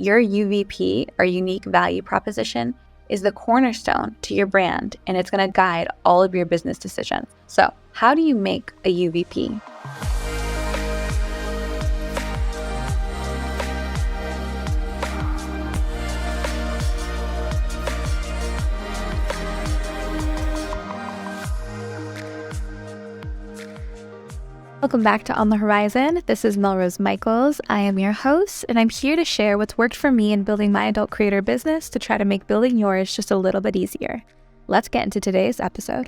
your UVP, or unique value proposition, is the cornerstone to your brand, and it's going to guide all of your business decisions. So, how do you make a UVP? Welcome back to On The Horizon. This is Melrose Michaels. I am your host, and I'm here to share what's worked for me in building my adult creator business to try to make building yours just a little bit easier. Let's get into today's episode.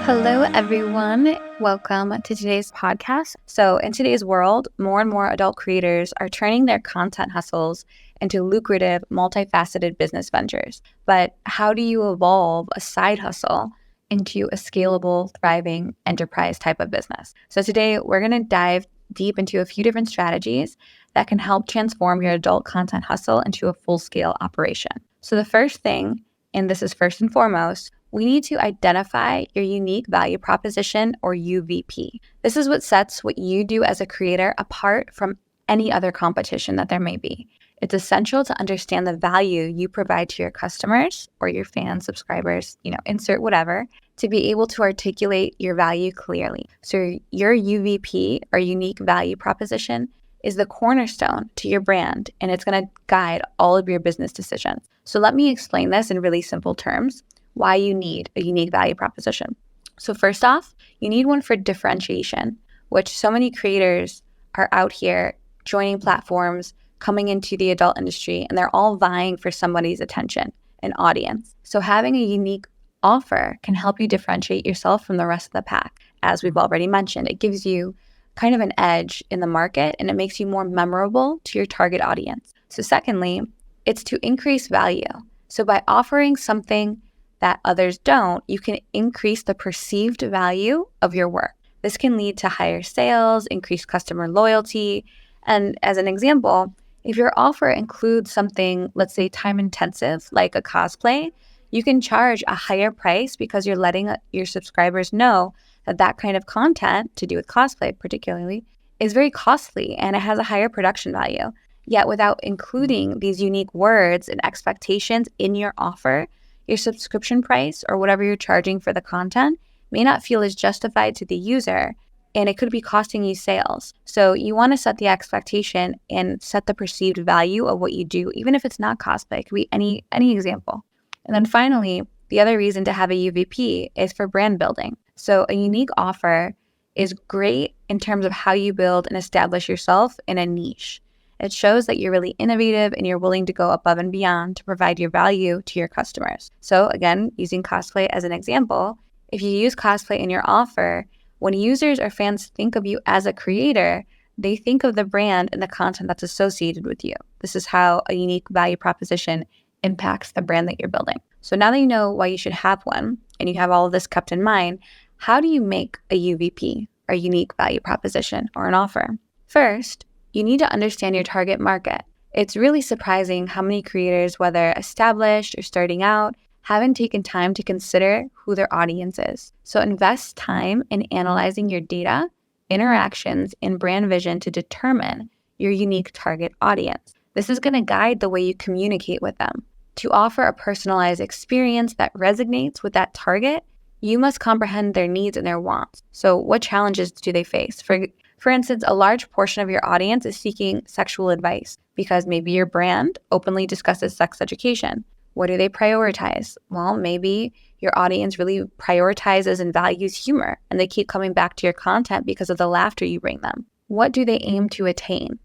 Hello, everyone. Welcome to today's podcast. So in today's world, more and more adult creators are turning their content hustles into lucrative, multifaceted business ventures. But how do you evolve a side hustle into a scalable, thriving enterprise type of business? So today we're going to dive deep into a few different strategies that can help transform your adult content hustle into a full-scale operation. So the first thing, and this is first and foremost, we need to identify your unique value proposition, or UVP. This is what sets what you do as a creator apart from any other competition that there may be. It's essential to understand the value you provide to your customers or your fans, subscribers, insert whatever, to be able to articulate your value clearly. So your UVP, or unique value proposition, is the cornerstone to your brand, and it's going to guide all of your business decisions. So let me explain this in really simple terms, why you need a unique value proposition. So first off, you need one for differentiation, which so many creators are out here joining platforms, coming into the adult industry, and they're all vying for somebody's attention and audience. So having a unique offer can help you differentiate yourself from the rest of the pack. As we've already mentioned, it gives you kind of an edge in the market, and it makes you more memorable to your target audience. So secondly, it's to increase value. So by offering something that others don't, you can increase the perceived value of your work. This can lead to higher sales, increased customer loyalty, and as an example, if your offer includes something, let's say time intensive, like a cosplay, you can charge a higher price because you're letting your subscribers know that that kind of content, to do with cosplay particularly, is very costly and it has a higher production value. Yet without including these unique words and expectations in your offer, your subscription price or whatever you're charging for the content may not feel as justified to the user, and it could be costing you sales. So you want to set the expectation and set the perceived value of what you do, even if it's not cosplay. It could be any example. And then finally, the other reason to have a UVP is for brand building. So a unique offer is great in terms of how you build and establish yourself in a niche. It shows that you're really innovative and you're willing to go above and beyond to provide your value to your customers. So again, using cosplay as an example, if you use cosplay in your offer, when users or fans think of you as a creator, they think of the brand and the content that's associated with you. This is how a unique value proposition impacts the brand that you're building. So now that you know why you should have one, and you have all of this kept in mind, how do you make a UVP, or unique value proposition, or an offer? First, you need to understand your target market. It's really surprising how many creators, whether established or starting out, haven't taken time to consider who their audience is. So invest time in analyzing your data, interactions, and brand vision to determine your unique target audience. This is going to guide the way you communicate with them. To offer a personalized experience that resonates with that target, you must comprehend their needs and their wants. So what challenges do they face? For instance, a large portion of your audience is seeking sexual advice because maybe your brand openly discusses sex education. What do they prioritize? Well, maybe your audience really prioritizes and values humor, and they keep coming back to your content because of the laughter you bring them. What do they aim to attain?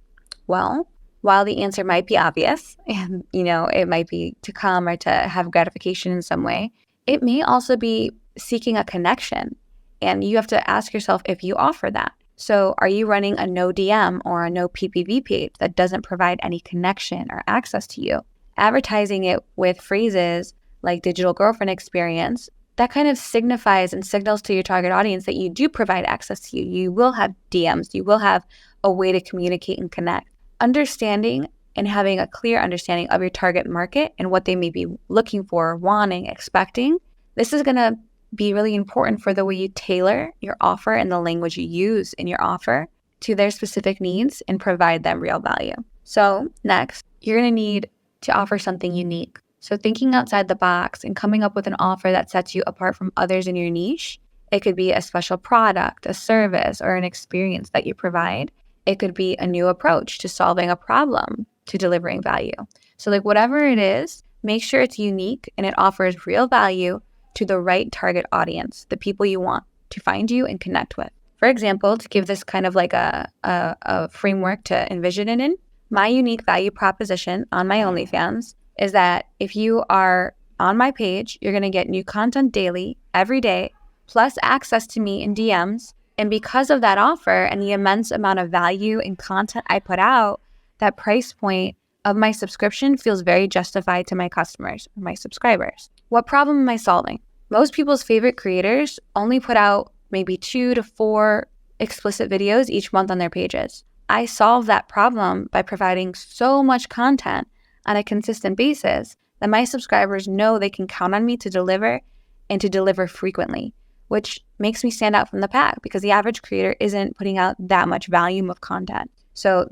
Well, while the answer might be obvious, and it might be to come or to have gratification in some way, it may also be seeking a connection, and you have to ask yourself if you offer that. So are you running a no DM or a no PPV page that doesn't provide any connection or access to you? Advertising it with phrases like digital girlfriend experience, that kind of signifies and signals to your target audience that you do provide access to you. You will have DMs, you will have a way to communicate and connect. Understanding and having a clear understanding of your target market and what they may be looking for, wanting, expecting, this is going to be really important for the way you tailor your offer and the language you use in your offer to their specific needs and provide them real value. So next, you're going to need to offer something unique. So thinking outside the box and coming up with an offer that sets you apart from others in your niche. It could be a special product, a service, or an experience that you provide. It could be a new approach to solving a problem, to delivering value. So like whatever it is, make sure it's unique and it offers real value to the right target audience, the people you want to find you and connect with. For example, to give this kind of like a framework to envision it in, my unique value proposition on my OnlyFans is that if you are on my page, you're going to get new content daily, every day, plus access to me in DMs. And because of that offer and the immense amount of value and content I put out, that price point of my subscription feels very justified to my customers, my subscribers. What problem am I solving? Most people's favorite creators only put out maybe 2 to 4 explicit videos each month on their pages. I solve that problem by providing so much content on a consistent basis that my subscribers know they can count on me to deliver and to deliver frequently, which makes me stand out from the pack because the average creator isn't putting out that much volume of content. So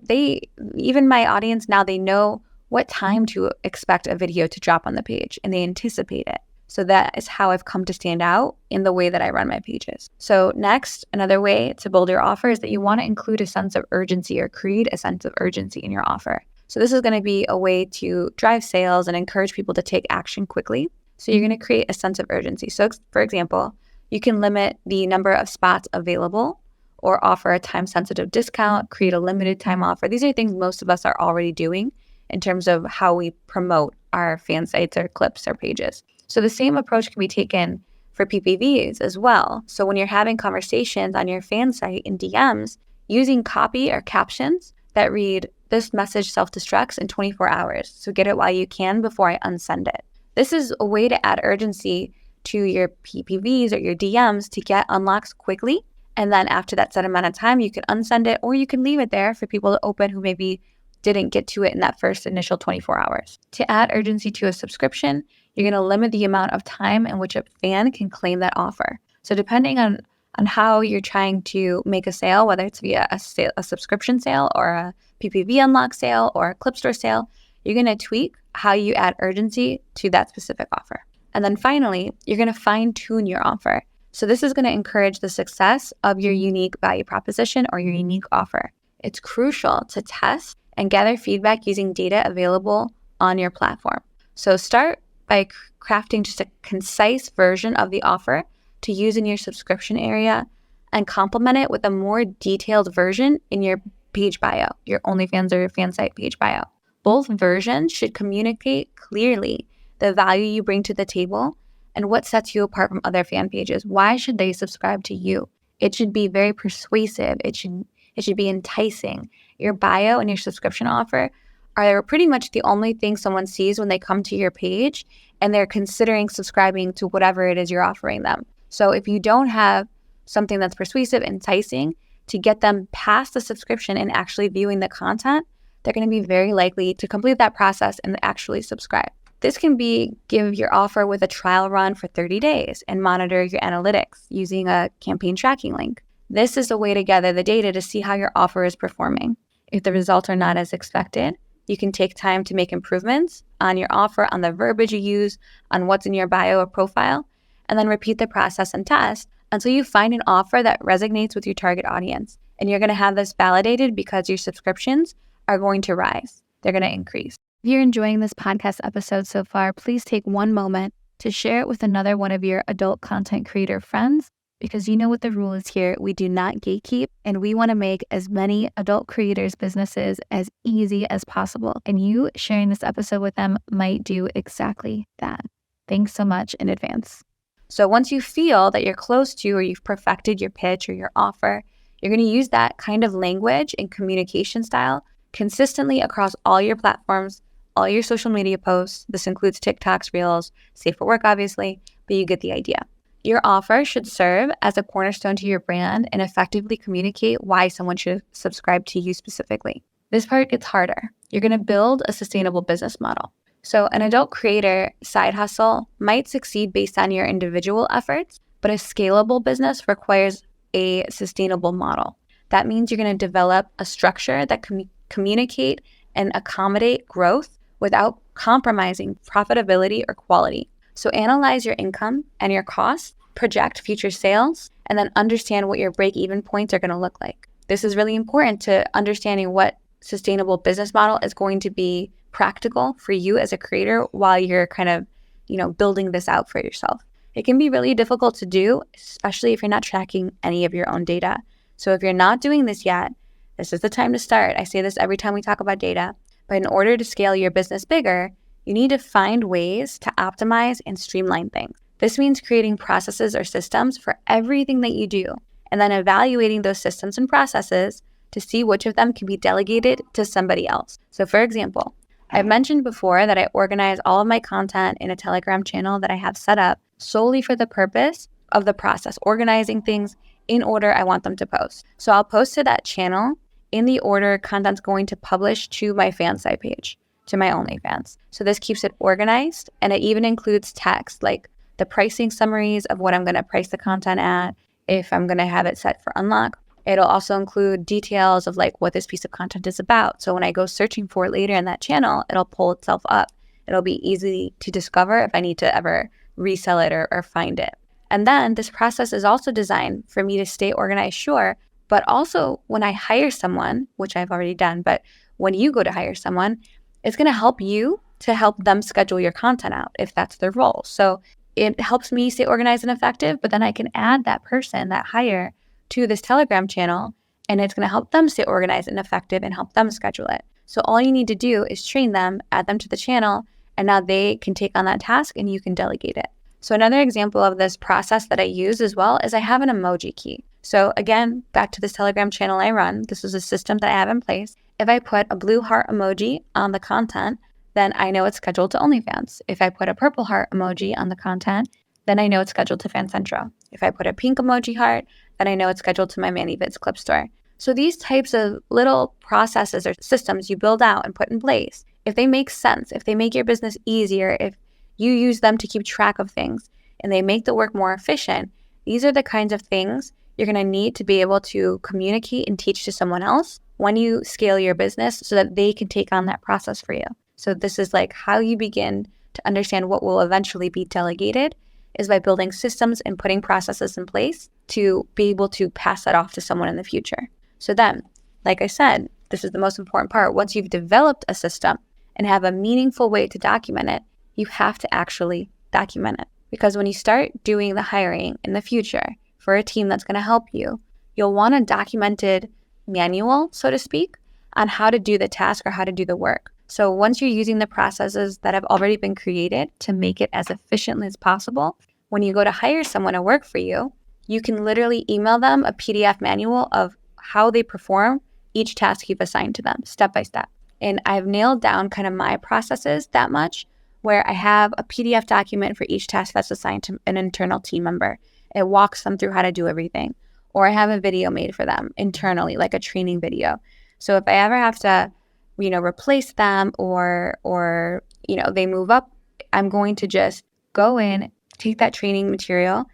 even my audience now, they know what time to expect a video to drop on the page and they anticipate it. So that is how I've come to stand out in the way that I run my pages. So next, another way to build your offer is that you want to include a sense of urgency or create a sense of urgency in your offer. So this is going to be a way to drive sales and encourage people to take action quickly. So you're going to create a sense of urgency. So for example, you can limit the number of spots available or offer a time-sensitive discount, create a limited time offer. These are things most of us are already doing in terms of how we promote our fan sites or clips or pages. So the same approach can be taken for PPVs as well. So when you're having conversations on your fan site in DMs, using copy or captions that read, "This message self-destructs in 24 hours, so get it while you can before I unsend it." This is a way to add urgency to your PPVs or your DMs to get unlocks quickly. And then after that set amount of time, you can unsend it or you can leave it there for people to open who maybe didn't get to it in that first initial 24 hours. To add urgency to a subscription, you're going to limit the amount of time in which a fan can claim that offer. So depending on how you're trying to make a sale, whether it's via a subscription sale or a PPV unlock sale or a clip store sale, you're going to tweak how you add urgency to that specific offer. And then finally, you're going to fine tune your offer. So this is going to encourage the success of your unique value proposition or your unique offer. It's crucial to test and gather feedback using data available on your platform. So start by crafting just a concise version of the offer to use in your subscription area and complement it with a more detailed version in your page bio, your OnlyFans or your fan site page bio. Both versions should communicate clearly the value you bring to the table and what sets you apart from other fan pages. Why should they subscribe to you? It should be very persuasive. It should be enticing. Your bio and your subscription offer are pretty much the only thing someone sees when they come to your page and they're considering subscribing to whatever it is you're offering them. So if you don't have something that's persuasive, enticing to get them past the subscription and actually viewing the content, they're going to be very likely to complete that process and actually subscribe. This can be give your offer with a trial run for 30 days and monitor your analytics using a campaign tracking link. This is a way to gather the data to see how your offer is performing. If the results are not as expected, you can take time to make improvements on your offer, on the verbiage you use, on what's in your bio or profile, and then repeat the process and test until you find an offer that resonates with your target audience. And you're going to have this validated because your subscriptions are going to rise. They're going to increase. If you're enjoying this podcast episode so far, please take one moment to share it with another one of your adult content creator friends, because you know what the rule is here. We do not gatekeep, and we want to make as many adult creators' businesses as easy as possible. And you sharing this episode with them might do exactly that. Thanks so much in advance. So once you feel that you're close to or you've perfected your pitch or your offer, you're going to use that kind of language and communication style consistently across all your platforms, all your social media posts. This includes TikToks, Reels, Safe for Work, obviously, but you get the idea. Your offer should serve as a cornerstone to your brand and effectively communicate why someone should subscribe to you specifically. This part gets harder. You're going to build a sustainable business model. So an adult creator side hustle might succeed based on your individual efforts, but a scalable business requires a sustainable model. That means you're going to develop a structure that can communicate and accommodate growth without compromising profitability or quality. So analyze your income and your costs, project future sales, and then understand what your break-even points are going to look like. This is really important to understanding what sustainable business model is going to be practical for you as a creator while you're kind of, building this out for yourself. It can be really difficult to do, especially if you're not tracking any of your own data. So if you're not doing this yet, this is the time to start. I say this every time we talk about data, but in order to scale your business bigger, you need to find ways to optimize and streamline things. This means creating processes or systems for everything that you do, and then evaluating those systems and processes to see which of them can be delegated to somebody else. So for example, I've mentioned before that I organize all of my content in a Telegram channel that I have set up solely for the purpose of the process, organizing things in order I want them to post. So I'll post to that channel in the order content's going to publish to my fan site page, to my OnlyFans. So this keeps it organized, and it even includes text like the pricing summaries of what I'm going to price the content at, if I'm going to have it set for unlock. It'll also include details of like what this piece of content is about. So when I go searching for it later in that channel, it'll pull itself up. It'll be easy to discover if I need to ever resell it or find it. And then this process is also designed for me to stay organized, sure, but also when I hire someone, which I've already done, but when you go to hire someone, it's going to help you to help them schedule your content out if that's their role. So it helps me stay organized and effective, but then I can add that person, that hire, to this Telegram channel, and it's going to help them stay organized and effective and help them schedule it. So all you need to do is train them, add them to the channel, and now they can take on that task and you can delegate it. So another example of this process that I use as well is I have an emoji key. So again, back to this Telegram channel I run, this is a system that I have in place. If I put a blue heart emoji on the content, then I know it's scheduled to OnlyFans. If I put a purple heart emoji on the content, then I know it's scheduled to Fan Central. If I put a pink emoji heart, then I know it's scheduled to my ManyVids clip store. So these types of little processes or systems you build out and put in place, if they make sense, if they make your business easier, if you use them to keep track of things and they make the work more efficient, these are the kinds of things you're going to need to be able to communicate and teach to someone else when you scale your business so that they can take on that process for you. So this is like how you begin to understand what will eventually be delegated is by building systems and putting processes in place to be able to pass that off to someone in the future. So then, like I said, this is the most important part. Once you've developed a system and have a meaningful way to document it, you have to actually document it. Because when you start doing the hiring in the future for a team that's going to help you, you'll want a documented manual, so to speak, on how to do the task or how to do the work. So once you're using the processes that have already been created to make it as efficiently as possible, when you go to hire someone to work for you, you can literally email them a PDF manual of how they perform each task you've assigned to them, step by step. And I've nailed down kind of my processes that much, where I have a PDF document for each task that's assigned to an internal team member. It walks them through how to do everything. Or I have a video made for them internally, like a training video. So if I ever have to replace them or they move up, I'm going to just go in, take that training material,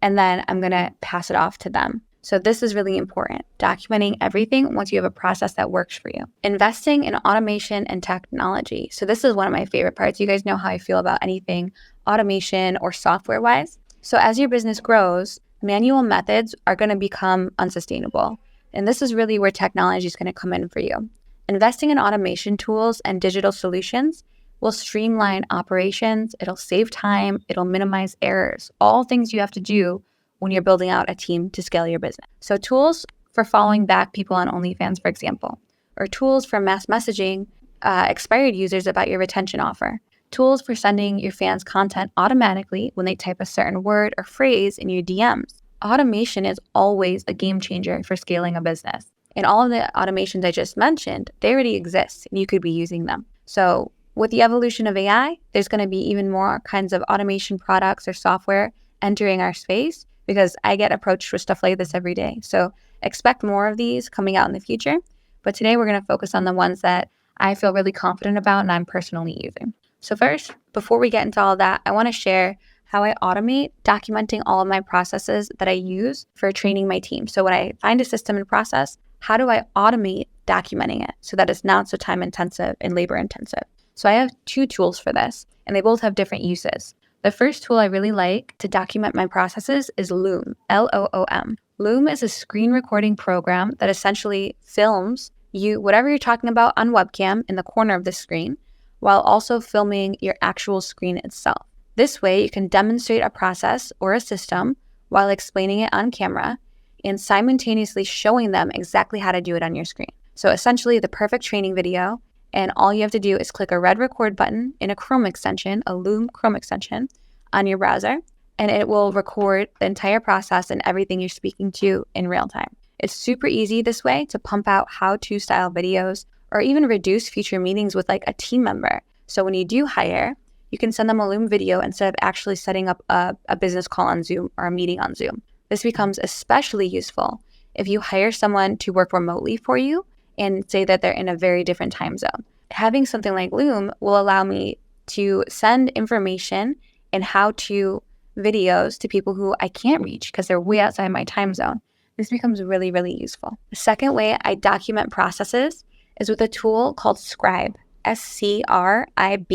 and then I'm going to pass it off to them. So this is really important, documenting everything once you have a process that works for you. Investing in automation and technology. So this is one of my favorite parts. You guys know how I feel about anything automation or software-wise. So as your business grows, manual methods are going to become unsustainable. And this is really where technology is going to come in for you. Investing in automation tools and digital solutions will streamline operations, it'll save time, it'll minimize errors, all things you have to do when you're building out a team to scale your business. So tools for following back people on OnlyFans, for example, or tools for mass messaging expired users about your retention offer, tools for sending your fans content automatically when they type a certain word or phrase in your DMs. Automation is always a game changer for scaling a business. And all of the automations I just mentioned, they already exist and you could be using them. So with the evolution of AI, there's going to be even more kinds of automation products or software entering our space because I get approached with stuff like this every day. So expect more of these coming out in the future. But today we're going to focus on the ones that I feel really confident about and I'm personally using. So first, before we get into all that, I want to share how I automate documenting all of my processes that I use for training my team. So when I find a system and process, how do I automate documenting it so that it's not so time intensive and labor intensive? So I have 2 tools for this, and they both have different uses. The first tool I really like to document my processes is Loom, Loom. Loom is a screen recording program that essentially films you, whatever you're talking about on webcam in the corner of the screen, while also filming your actual screen itself. This way, you can demonstrate a process or a system while explaining it on camera and simultaneously showing them exactly how to do it on your screen. So essentially, the perfect training video, and all you have to do is click a red record button in a Chrome extension, a Loom Chrome extension on your browser, and it will record the entire process and everything you're speaking to in real time. It's super easy this way to pump out how-to style videos or even reduce future meetings with like a team member. So when you do hire, you can send them a Loom video instead of actually setting up a business call on Zoom or a meeting on Zoom. This becomes especially useful if you hire someone to work remotely for you and say that they're in a very different time zone. Having something like Loom will allow me to send information and how-to videos to people who I can't reach because they're way outside my time zone. This becomes really, really useful. The second way I document processes is with a tool called Scribe, Scribe.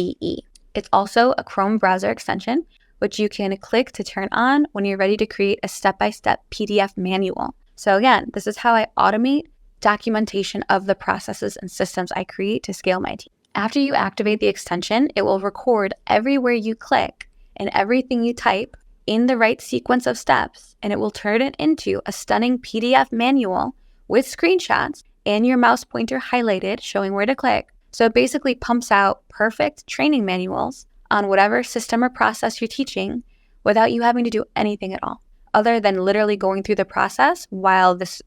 It's also a Chrome browser extension, which you can click to turn on when you're ready to create a step-by-step PDF manual. So again, this is how I automate documentation of the processes and systems I create to scale my team. After you activate the extension, it will record everywhere you click and everything you type in the right sequence of steps, and it will turn it into a stunning PDF manual with screenshots and your mouse pointer highlighted showing where to click. So it basically pumps out perfect training manuals on whatever system or process you're teaching without you having to do anything at all, other than literally going through the process while this,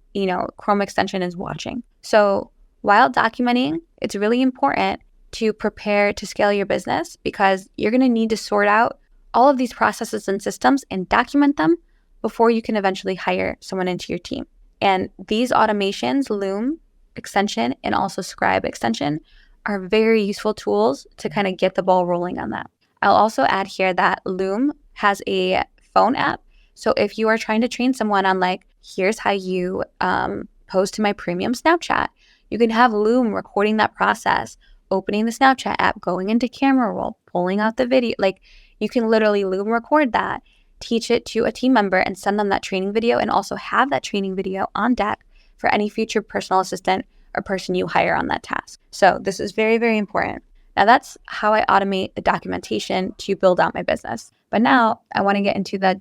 Chrome extension is watching. So while documenting, it's really important to prepare to scale your business because you're going to need to sort out all of these processes and systems and document them before you can eventually hire someone into your team. And these automations, Loom extension and also Scribe extension, are very useful tools to kind of get the ball rolling on that. I'll also add here that Loom has a phone app. So if you are trying to train someone on here's how you post to my premium Snapchat, you can have Loom recording that process, opening the Snapchat app, going into camera roll, pulling out the video. You can literally Loom record that, teach it to a team member and send them that training video, and also have that training video on deck for any future personal assistant or person you hire on that task. So this is very, very important. Now that's how I automate the documentation to build out my business. But now I want to get into the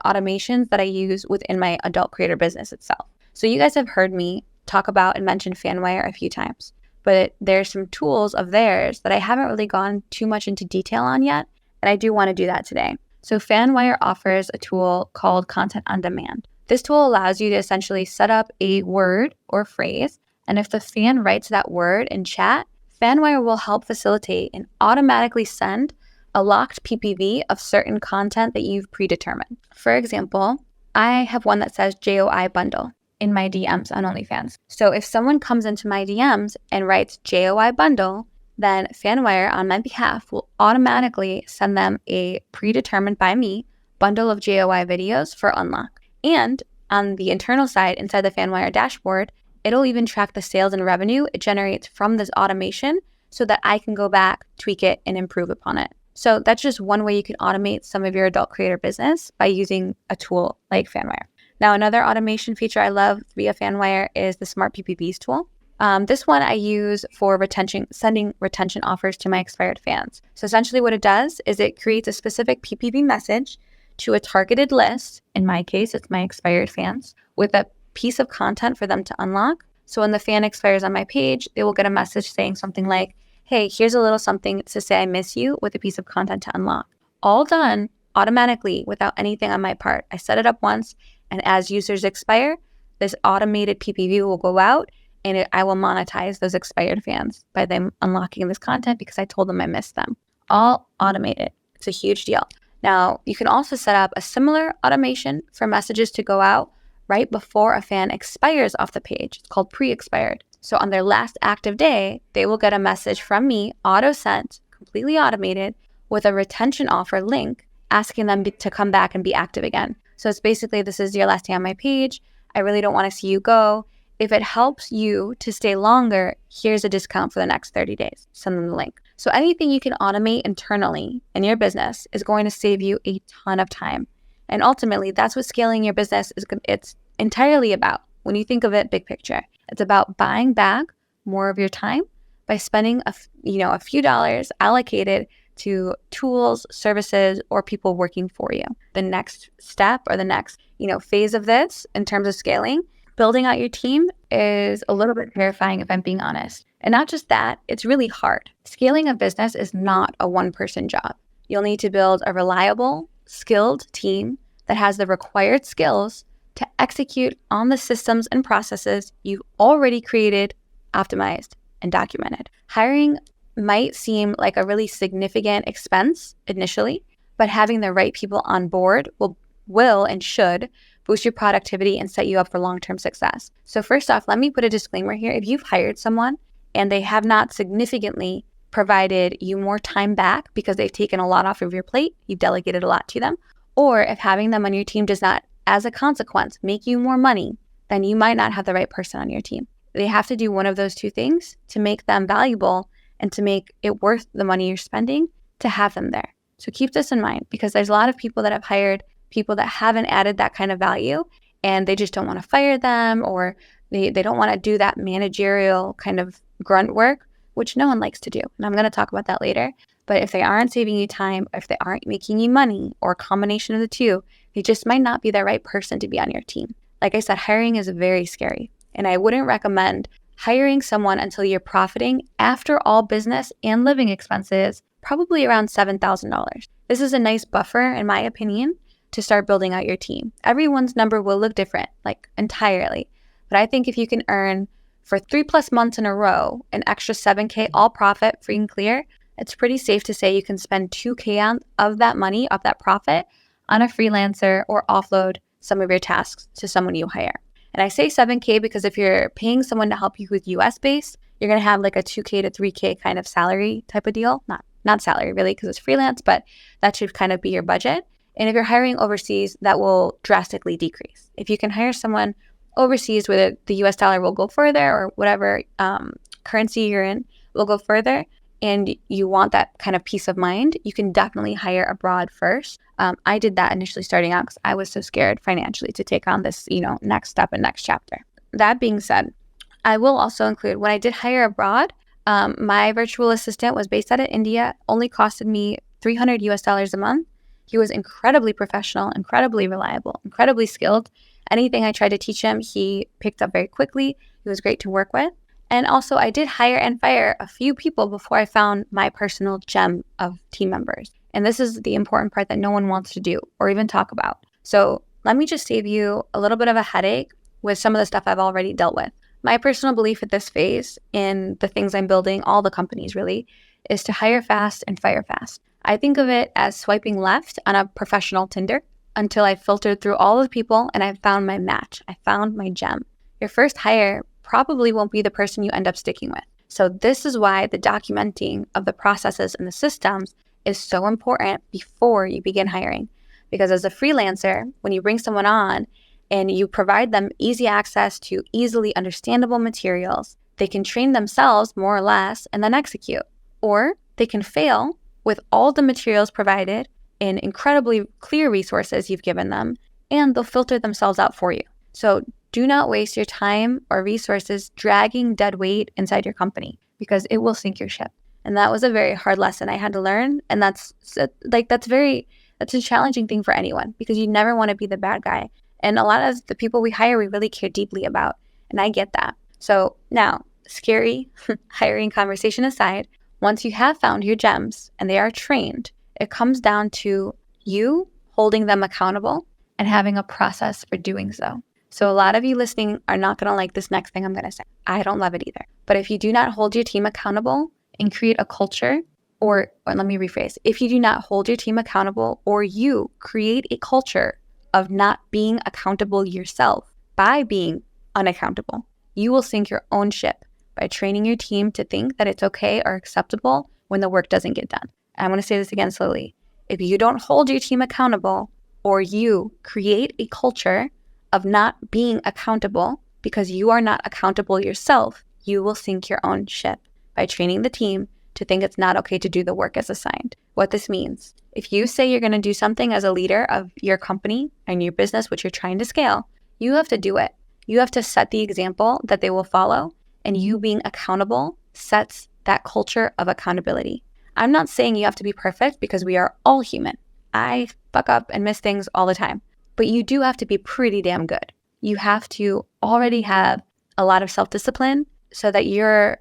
automations that I use within my adult creator business itself. So you guys have heard me talk about and mention FanWire a few times, but there's some tools of theirs that I haven't really gone too much into detail on yet, and I do want to do that today. So FanWire offers a tool called Content on Demand. This tool allows you to essentially set up a word or phrase, and if the fan writes that word in chat, FanWire will help facilitate and automatically send a locked PPV of certain content that you've predetermined. For example, I have one that says JOI bundle in my DMs on OnlyFans. So if someone comes into my DMs and writes JOI bundle, then FanWire on my behalf will automatically send them a predetermined by me bundle of JOI videos for unlock. And on the internal side, inside the FanWire dashboard, it'll even track the sales and revenue it generates from this automation so that I can go back, tweak it, and improve upon it. So that's just one way you can automate some of your adult creator business by using a tool like FanWire. Now, another automation feature I love via FanWire is the Smart PPVs tool. This one I use for sending retention offers to my expired fans. So essentially what it does is it creates a specific PPV message to a targeted list. In my case, it's my expired fans with a piece of content for them to unlock. So when the fan expires on my page, they will get a message saying something like, hey, here's a little something to say I miss you with a piece of content to unlock. All done automatically without anything on my part. I set it up once, and as users expire, this automated PPV will go out, and I will monetize those expired fans by them unlocking this content because I told them I missed them. All automated. It's a huge deal. Now, you can also set up a similar automation for messages to go out right before a fan expires off the page. It's called pre-expired. So on their last active day, they will get a message from me, auto-sent, completely automated, with a retention offer link asking them to come back and be active again. So it's basically, this is your last day on my page. I really don't want to see you go. if it helps you to stay longer, here's a discount for the next 30 days. Send them the link. So anything you can automate internally in your business is going to save you a ton of time. And ultimately, that's what scaling your business it's entirely about. When you think of it big picture, it's about buying back more of your time by spending a few dollars allocated to tools, services, or people working for you. The next step or the next, phase of this in terms of scaling, building out your team is a little bit terrifying if I'm being honest. And not just that, it's really hard. Scaling a business is not a one-person job. You'll need to build a reliable, skilled team that has the required skills to execute on the systems and processes you've already created, optimized, and documented. Hiring might seem like a really significant expense initially, but having the right people on board will and should boost your productivity and set you up for long-term success. So first off, let me put a disclaimer here. If you've hired someone and they have not significantly provided you more time back because they've taken a lot off of your plate, you've delegated a lot to them, or if having them on your team does not, as a consequence, make you more money, then you might not have the right person on your team. They have to do one of those two things to make them valuable and to make it worth the money you're spending to have them there. So keep this in mind, because there's a lot of people that have hired people that haven't added that kind of value, and they just don't want to fire them, or they don't want to do that managerial kind of grunt work, which no one likes to do. And I'm going to talk about that later. But if they aren't saving you time, if they aren't making you money, or a combination of the two, they just might not be the right person to be on your team. Like I said, hiring is very scary. And I wouldn't recommend hiring someone until you're profiting after all business and living expenses, probably around $7,000. This is a nice buffer, in my opinion, to start building out your team. Everyone's number will look different, like entirely. But I think if you can earn for 3+ months in a row an extra $7K all profit, free and clear, it's pretty safe to say you can spend $2K of that money, of that profit, on a freelancer or offload some of your tasks to someone you hire. And I say $7K because if you're paying someone to help you with US based, you're going to have like a $2K to $3K kind of salary type of deal. Not salary really, because it's freelance, but that should kind of be your budget. And if you're hiring overseas, that will drastically decrease. If you can hire someone overseas where the US dollar will go further, or whatever currency you're in will go further, and you want that kind of peace of mind, you can definitely hire abroad first. I did that initially starting out because I was so scared financially to take on this, next step and next chapter. That being said, I will also include when I did hire abroad, my virtual assistant was based out of India, only costed me $300 US a month. He was incredibly professional, incredibly reliable, incredibly skilled. Anything I tried to teach him, he picked up very quickly. He was great to work with. And also, I did hire and fire a few people before I found my personal gem of team members. And this is the important part that no one wants to do or even talk about. So let me just save you a little bit of a headache with some of the stuff I've already dealt with. My personal belief at this phase in the things I'm building, all the companies really, is to hire fast and fire fast. I think of it as swiping left on a professional Tinder until I filtered through all the people and I found my match. I found my gem. Your first hire probably won't be the person you end up sticking with. So this is why the documenting of the processes and the systems is so important before you begin hiring. Because as a freelancer, when you bring someone on and you provide them easy access to easily understandable materials, they can train themselves more or less and then execute. Or they can fail with all the materials provided in incredibly clear resources you've given them, and they'll filter themselves out for you. So do not waste your time or resources dragging dead weight inside your company, because it will sink your ship. And that was a very hard lesson I had to learn. And that's a challenging thing for anyone, because you never want to be the bad guy. And a lot of the people we hire, we really care deeply about. And I get that. So now, scary hiring conversation aside, once you have found your gems and they are trained, it comes down to you holding them accountable and having a process for doing so. So a lot of you listening are not going to like this next thing I'm going to say. I don't love it either. But if you do not hold your team accountable and create a culture, or let me rephrase, if you do not hold your team accountable, or you create a culture of not being accountable yourself by being unaccountable, you will sink your own ship by training your team to think that it's okay or acceptable when the work doesn't get done. And I'm going to say this again slowly. If you don't hold your team accountable, or you create a culture of not being accountable because you are not accountable yourself, you will sink your own ship by training the team to think it's not okay to do the work as assigned. What this means, if you say you're going to do something as a leader of your company and your business, which you're trying to scale, you have to do it. You have to set the example that they will follow, and you being accountable sets that culture of accountability. I'm not saying you have to be perfect because we are all human. I fuck up and miss things all the time, but you do have to be pretty damn good. You have to already have a lot of self-discipline so that you're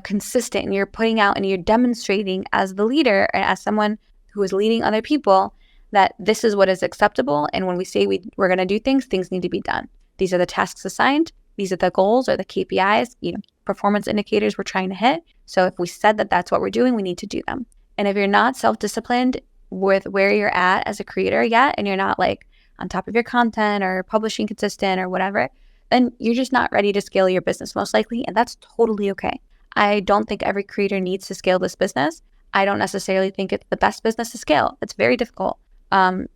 consistent and you're putting out and you're demonstrating as the leader and as someone who is leading other people that this is what is acceptable. And when we say we're going to do things, things need to be done. These are the tasks assigned. These are the goals or the KPIs, performance indicators we're trying to hit. So if we said that that's what we're doing, we need to do them. And if you're not self-disciplined with where you're at as a creator yet, and you're not like on top of your content or publishing consistent or whatever, then you're just not ready to scale your business most likely. And that's totally okay. I don't think every creator needs to scale this business. I don't necessarily think it's the best business to scale. It's very difficult.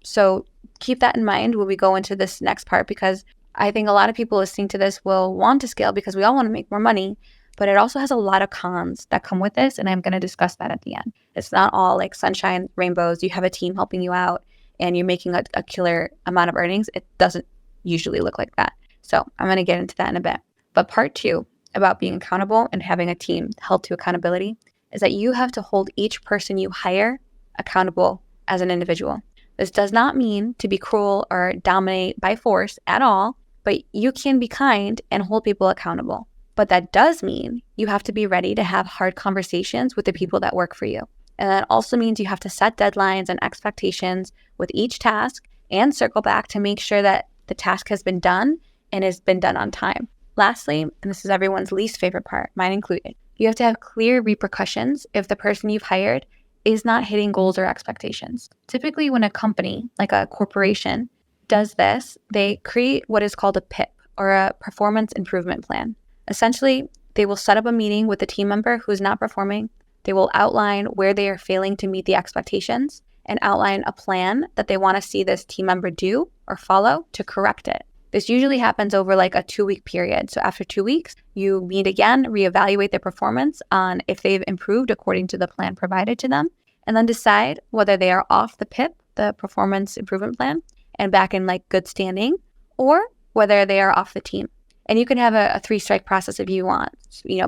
So keep that in mind when we go into this next part, because I think a lot of people listening to this will want to scale because we all want to make more money, but it also has a lot of cons that come with this. And I'm going to discuss that at the end. It's not all like sunshine, rainbows. You have a team helping you out and you're making a killer amount of earnings. It doesn't usually look like that. So I'm going to get into that in a bit. But part 2 about being accountable and having a team held to accountability is that you have to hold each person you hire accountable as an individual. This does not mean to be cruel or dominate by force at all, but you can be kind and hold people accountable. But that does mean you have to be ready to have hard conversations with the people that work for you. And that also means you have to set deadlines and expectations with each task and circle back to make sure that the task has been done and has been done on time. Lastly, and this is everyone's least favorite part, mine included, you have to have clear repercussions if the person you've hired is not hitting goals or expectations. Typically, when a company, like a corporation, does this, they create what is called a PIP, or a performance improvement plan. Essentially, they will set up a meeting with a team member who is not performing. They will outline where they are failing to meet the expectations and outline a plan that they want to see this team member do or follow to correct it. This usually happens over like a 2-week period. So after 2 weeks, you meet again, reevaluate their performance on if they've improved according to the plan provided to them, and then decide whether they are off the PIP, the performance improvement plan, and back in like good standing, or whether they are off the team. And you can have a 3-strike process if you want.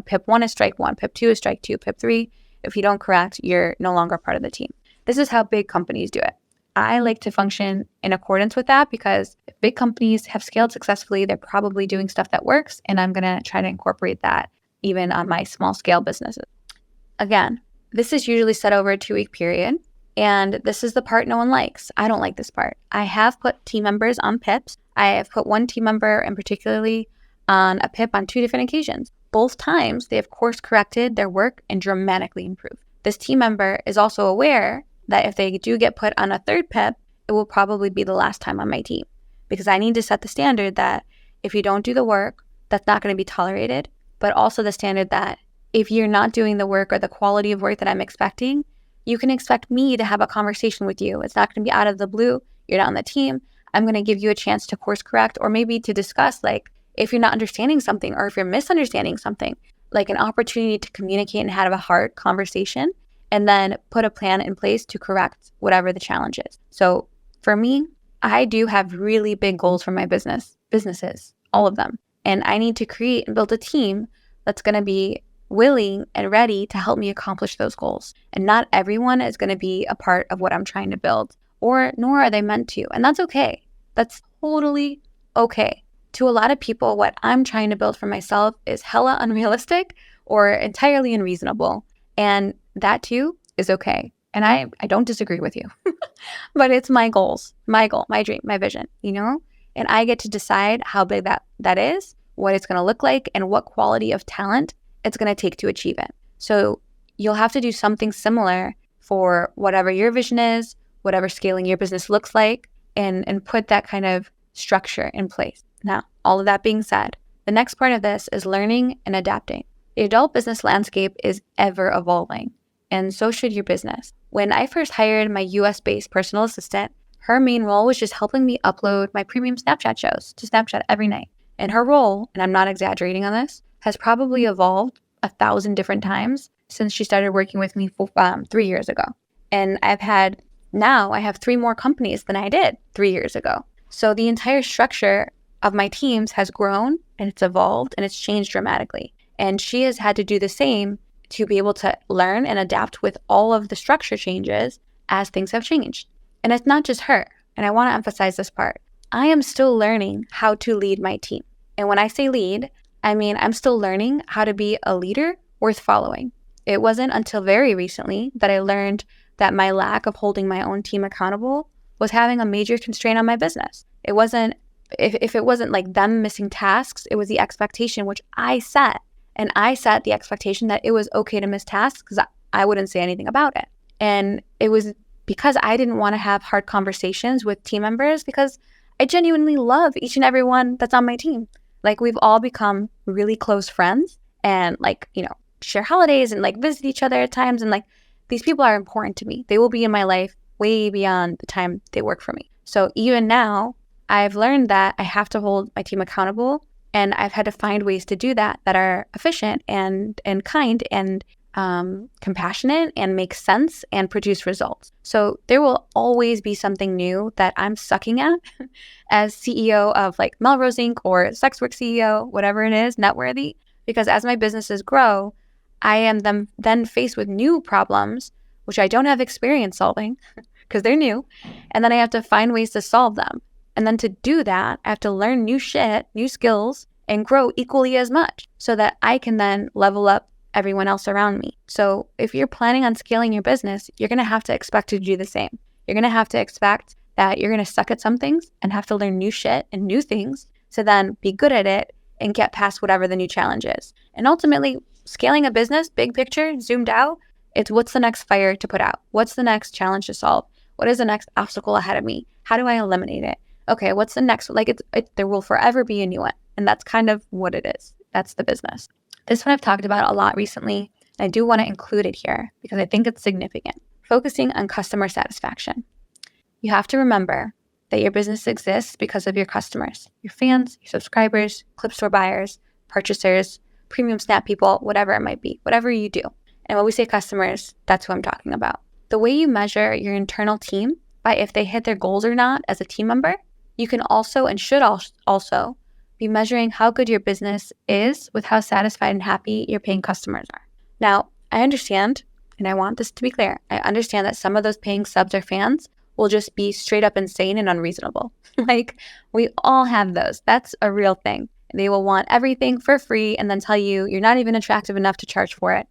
PIP 1 is strike 1, PIP 2 is strike 2, PIP 3, if you don't correct, you're no longer part of the team. This is how big companies do it. I like to function in accordance with that because if big companies have scaled successfully, they're probably doing stuff that works, and I'm going to try to incorporate that even on my small scale businesses. Again, this is usually set over a 2-week period, and this is the part no one likes. I don't like this part. I have put team members on PIPs. I have put one team member and particularly on a PIP on 2 different occasions. Both times, they have course corrected their work and dramatically improved. This team member is also aware that if they do get put on a 3rd PIP, it will probably be the last time on my team, because I need to set the standard that if you don't do the work, that's not going to be tolerated, but also the standard that if you're not doing the work or the quality of work that I'm expecting, you can expect me to have a conversation with you. It's not going to be out of the blue. You're not on the team. I'm going to give you a chance to course correct, or maybe to discuss like if you're not understanding something or if you're misunderstanding something, like an opportunity to communicate and have a hard conversation, and then put a plan in place to correct whatever the challenge is. So for me, I do have really big goals for my businesses, all of them. And I need to create and build a team that's going to be willing and ready to help me accomplish those goals. And not everyone is going to be a part of what I'm trying to build, nor are they meant to. And that's okay. That's totally okay. To a lot of people, what I'm trying to build for myself is hella unrealistic or entirely unreasonable. And that too is okay. And I don't disagree with you, but it's my goals, my goal, my dream, my vision, and I get to decide how big that is, what it's going to look like, and what quality of talent it's going to take to achieve it. So you'll have to do something similar for whatever your vision is, whatever scaling your business looks like, and put that kind of structure in place. Now, all of that being said, the next part of this is learning and adapting. The adult business landscape is ever evolving, and so should your business. When I first hired my US-based personal assistant, her main role was just helping me upload my premium Snapchat shows to Snapchat every night. And her role, and I'm not exaggerating on this, has probably evolved 1,000 different times since she started working with me 3 years ago. And I have 3 more companies than I did 3 years ago. So the entire structure of my teams has grown and it's evolved and it's changed dramatically. And she has had to do the same to be able to learn and adapt with all of the structure changes as things have changed. And it's not just her. And I want to emphasize this part. I am still learning how to lead my team. And when I say lead, I mean I'm still learning how to be a leader worth following. It wasn't until very recently that I learned that my lack of holding my own team accountable was having a major constraint on my business. It wasn't, if it wasn't like them missing tasks, it was the expectation which I set. And I set the expectation that it was okay to miss tasks because I wouldn't say anything about it. And it was because I didn't want to have hard conversations with team members because I genuinely love each and every one that's on my team. Like we've all become really close friends and share holidays and visit each other at times. And these people are important to me. They will be in my life way beyond the time they work for me. So even now, I've learned that I have to hold my team accountable, and I've had to find ways to do that are efficient and kind and compassionate and make sense and produce results. So there will always be something new that I'm sucking at as CEO of Melrose Inc. or SWCEO, whatever it is, Networthy, because as my businesses grow, I am then faced with new problems, which I don't have experience solving because they're new. And then I have to find ways to solve them. And then to do that, I have to learn new shit, new skills, and grow equally as much so that I can then level up everyone else around me. So if you're planning on scaling your business, you're going to have to expect to do the same. You're going to have to expect that you're going to suck at some things and have to learn new shit and new things to then be good at it and get past whatever the new challenge is. And ultimately, scaling a business, big picture, zoomed out, it's what's the next fire to put out? What's the next challenge to solve? What is the next obstacle ahead of me? How do I eliminate it? Okay, what's the next? There will forever be a new one. And that's kind of what it is. That's the business. This one I've talked about a lot recently. And I do want to include it here because I think it's significant. Focusing on customer satisfaction. You have to remember that your business exists because of your customers, your fans, your subscribers, clip store buyers, purchasers, premium snap people, whatever it might be, whatever you do. And when we say customers, that's who I'm talking about. The way you measure your internal team by if they hit their goals or not as a team member, you can also and should also be measuring how good your business is with how satisfied and happy your paying customers are. Now, I understand, and I want this to be clear, I understand that some of those paying subs or fans will just be straight up insane and unreasonable. We all have those. That's a real thing. They will want everything for free and then tell you you're not even attractive enough to charge for it.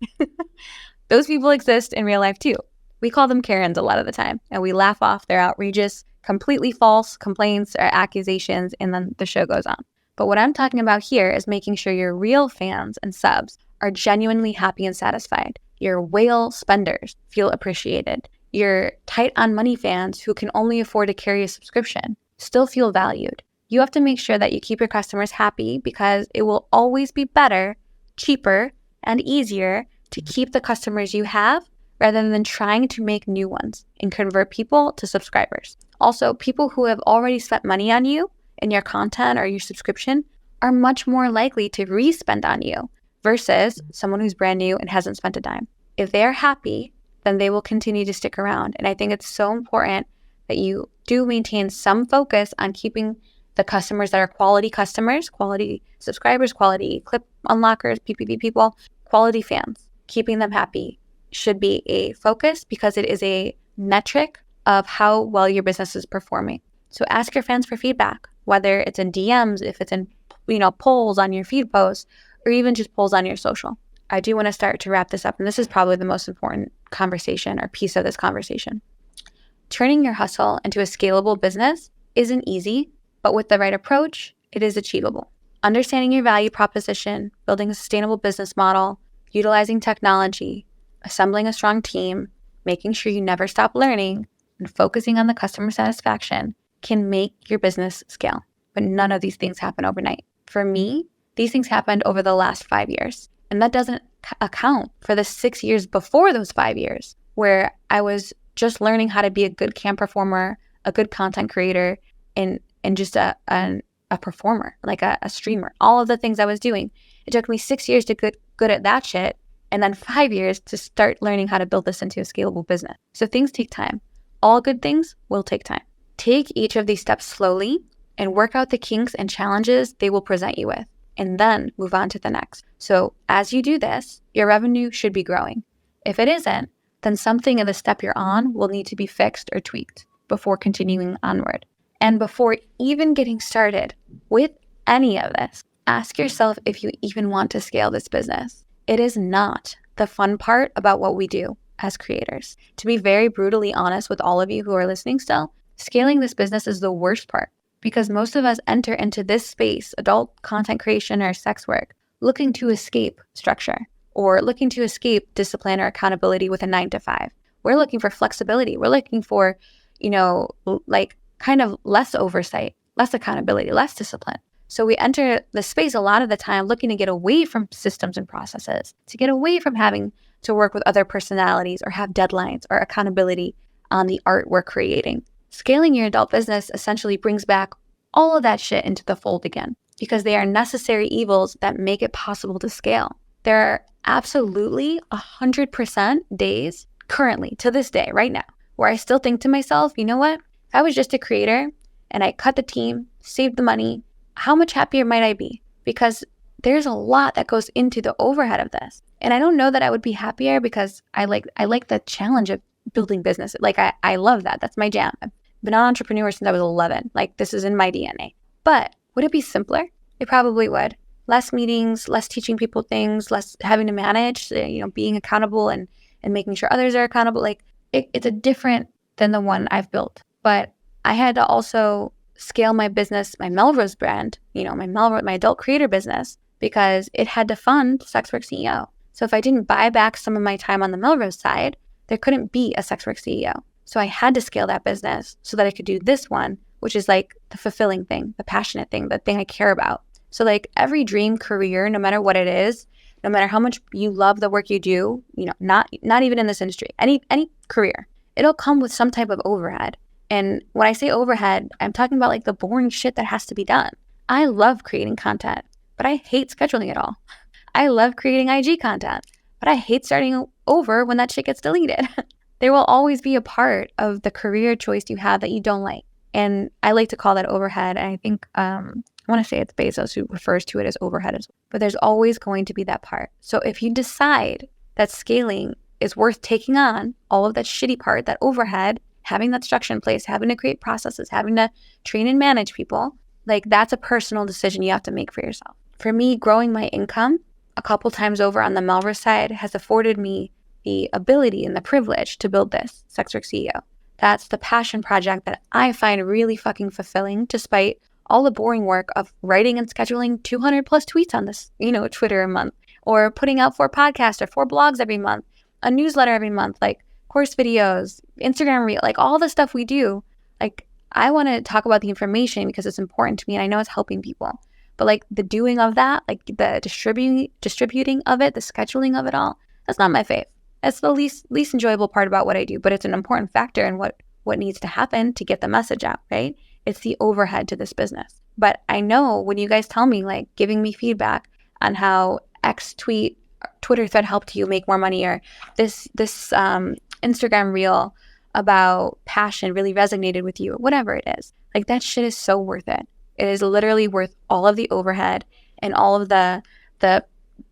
Those people exist in real life too. We call them Karens a lot of the time, and we laugh off their outrageous, completely false complaints or accusations, and then the show goes on. But what I'm talking about here is making sure your real fans and subs are genuinely happy and satisfied. Your whale spenders feel appreciated. Your tight on money fans who can only afford to carry a subscription still feel valued. You have to make sure that you keep your customers happy because it will always be better, cheaper, and easier to keep the customers you have rather than trying to make new ones and convert people to subscribers. Also, people who have already spent money on you in your content or your subscription are much more likely to re-spend on you versus someone who's brand new and hasn't spent a dime. If they're happy, then they will continue to stick around. And I think it's so important that you do maintain some focus on keeping the customers that are quality customers, quality subscribers, quality clip unlockers, PPV people, quality fans. Keeping them happy should be a focus because it is a metric of how well your business is performing. So ask your fans for feedback, whether it's in DMs, if it's in polls on your feed posts, or even just polls on your social. I do want to start to wrap this up, and this is probably the most important conversation or piece of this conversation. Turning your hustle into a scalable business isn't easy, but with the right approach, it is achievable. Understanding your value proposition, building a sustainable business model, utilizing technology, assembling a strong team, making sure you never stop learning, and focusing on the customer satisfaction can make your business scale. But none of these things happen overnight. For me, these things happened over the last 5 years. And that doesn't account for the 6 years before those 5 years, where I was just learning how to be a good cam performer, a good content creator, and just a a performer, like a streamer, all of the things I was doing. It took me 6 years to get good at that shit, and then 5 years to start learning how to build this into a scalable business. So things take time. All good things will take time. Take each of these steps slowly and work out the kinks and challenges they will present you with, and then move on to the next. So as you do this, your revenue should be growing. If it isn't, then something in the step you're on will need to be fixed or tweaked before continuing onward. And before even getting started with any of this, ask yourself if you even want to scale this business. It is not the fun part about what we do as creators. To be very brutally honest with all of you who are listening still, scaling this business is the worst part, because most of us enter into this space, adult content creation or sex work, looking to escape structure or looking to escape discipline or accountability with a 9-to-5. We're looking for flexibility. We're looking for, like kind of less oversight, less accountability, less discipline. So we enter the space a lot of the time looking to get away from systems and processes, to get away from having to work with other personalities or have deadlines or accountability on the art we're creating. Scaling your adult business essentially brings back all of that shit into the fold again, because they are necessary evils that make it possible to scale. There are absolutely 100% days currently, to this day, right now, where I still think to myself, you know what? If I was just a creator and I cut the team, saved the money, how much happier might I be? Because there's a lot that goes into the overhead of this. And I don't know that I would be happier, because I like the challenge of building business. Like I love that. That's my jam. I've been an entrepreneur since I was 11. Like, this is in my DNA. But would it be simpler? It probably would. Less meetings, less teaching people things, less having to manage, being accountable and making sure others are accountable. Like it's a different than the one I've built. But I had to also scale my business, my Melrose brand, my adult creator business, because it had to fund SWCEO. So if I didn't buy back some of my time on the Melrose side, there couldn't be a SWCEO. So I had to scale that business so that I could do this one, which is like the fulfilling thing, the passionate thing, the thing I care about. So like every dream career, no matter what it is, no matter how much you love the work you do, not even in this industry, any career, it'll come with some type of overhead. And when I say overhead, I'm talking about like the boring shit that has to be done. I love creating content, but I hate scheduling it all. I love creating IG content, but I hate starting over when that shit gets deleted. There will always be a part of the career choice you have that you don't like. And I like to call that overhead. And I think, I want to say it's Bezos who refers to it as overhead as well. But there's always going to be that part. So if you decide that scaling is worth taking on all of that shitty part, that overhead, having that structure in place, having to create processes, having to train and manage people, like that's a personal decision you have to make for yourself. For me, growing my income a couple times over on the Melrose side has afforded me the ability and the privilege to build this SWCEO. That's the passion project that I find really fucking fulfilling, despite all the boring work of writing and scheduling 200 plus tweets on this, Twitter a month, or putting out 4 podcasts or 4 blogs every month, a newsletter every month, like course videos, Instagram reel, like all the stuff we do. Like, I want to talk about the information because it's important to me and I know it's helping people. But like the doing of that, like the distributing of it, the scheduling of it all, that's not my fave. That's the least enjoyable part about what I do, but it's an important factor in what needs to happen to get the message out, right? It's the overhead to this business. But I know when you guys tell me, like giving me feedback on how X Twitter thread helped you make more money, or this Instagram reel about passion really resonated with you, whatever it is, like that shit is so worth it. It is literally worth all of the overhead and all of the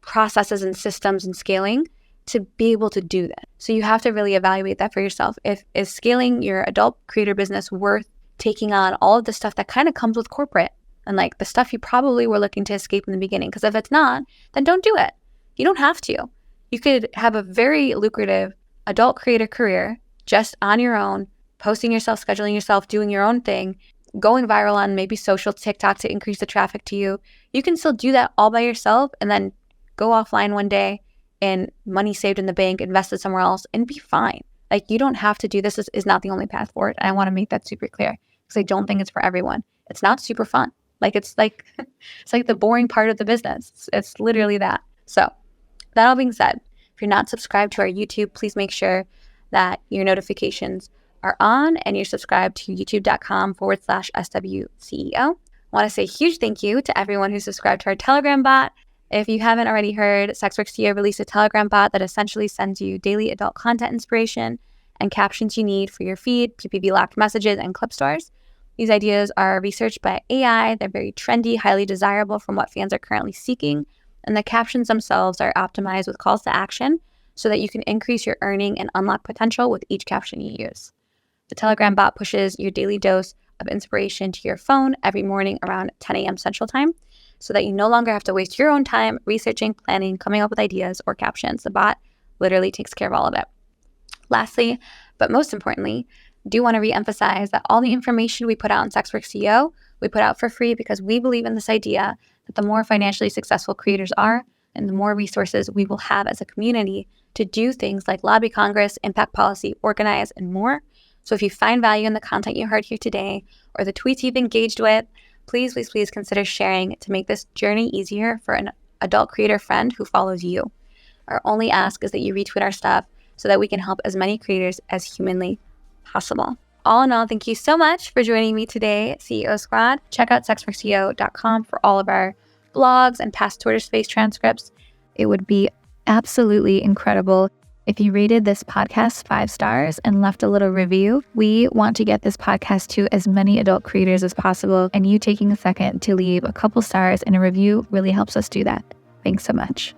processes and systems and scaling to be able to do that. So you have to really evaluate that for yourself. Is scaling your adult creator business worth taking on all of the stuff that kind of comes with corporate and like the stuff you probably were looking to escape in the beginning? Because if it's not, then don't do it. You don't have to. You could have a very lucrative adult creator career just on your own, posting yourself, scheduling yourself, doing your own thing, going viral on maybe social TikTok to increase the traffic to you. You can still do that all by yourself and then go offline one day and money saved in the bank, invested somewhere else, and be fine. Like, you don't have to do this. This is not the only path forward. And I want to make that super clear because I don't think it's for everyone. It's not super fun. It's like the boring part of the business. It's literally that. So that all being said, if you're not subscribed to our YouTube, please make sure that your notifications are on and you're subscribed to youtube.com/SWCEO. I want to say a huge thank you to everyone who subscribed to our Telegram bot. If you haven't already heard, SWCEO released a Telegram bot that essentially sends you daily adult content inspiration and captions you need for your feed, PPV-locked messages, and clip stores. These ideas are researched by AI. They're very trendy, highly desirable from what fans are currently seeking. And the captions themselves are optimized with calls to action so that you can increase your earning and unlock potential with each caption you use. The Telegram bot pushes your daily dose of inspiration to your phone every morning around 10 a.m. Central Time so that you no longer have to waste your own time researching, planning, coming up with ideas or captions. The bot literally takes care of all of it. Lastly, but most importantly, I do want to reemphasize that all the information we put out on SWCEO, we put out for free because we believe in this idea that the more financially successful creators are and the more resources we will have as a community to do things like lobby Congress, impact policy, organize, and more. So if you find value in the content you heard here today or the tweets you've engaged with, please consider sharing to make this journey easier for an adult creator friend who follows you. Our only ask is that you retweet our stuff so that we can help as many creators as humanly possible. All in all, thank you so much for joining me today, CEO Squad. Check out SWCEO.com for all of our blogs and past Twitter Space transcripts. It would be absolutely incredible if you rated this podcast 5 stars and left a little review. We want to get this podcast to as many adult creators as possible, and you taking a second to leave a couple stars and a review really helps us do that. Thanks so much.